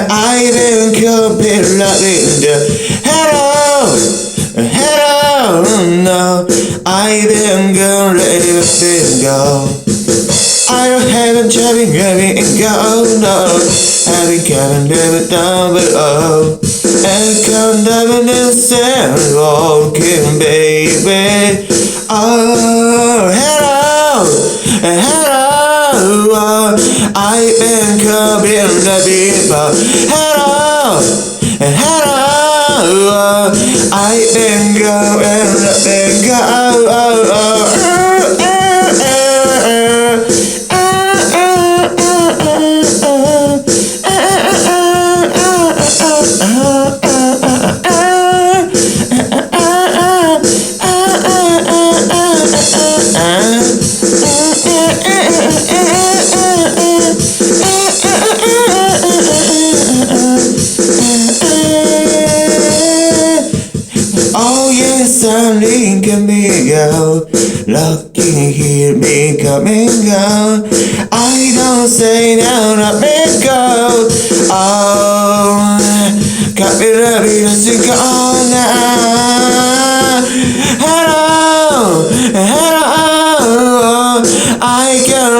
I've been comparing the hello, no, I've been gonna let it go. I don't haven't having go, no, having Kevin never down below. And come down and stand walking, baby. Oh, hello, I've been coming the people. Hello, I've been going, letting go. Oh yes, I'm leaving me out. Lucky hear me coming out. I don't say no, let me go. Oh, got me ready to go now. Hello, I can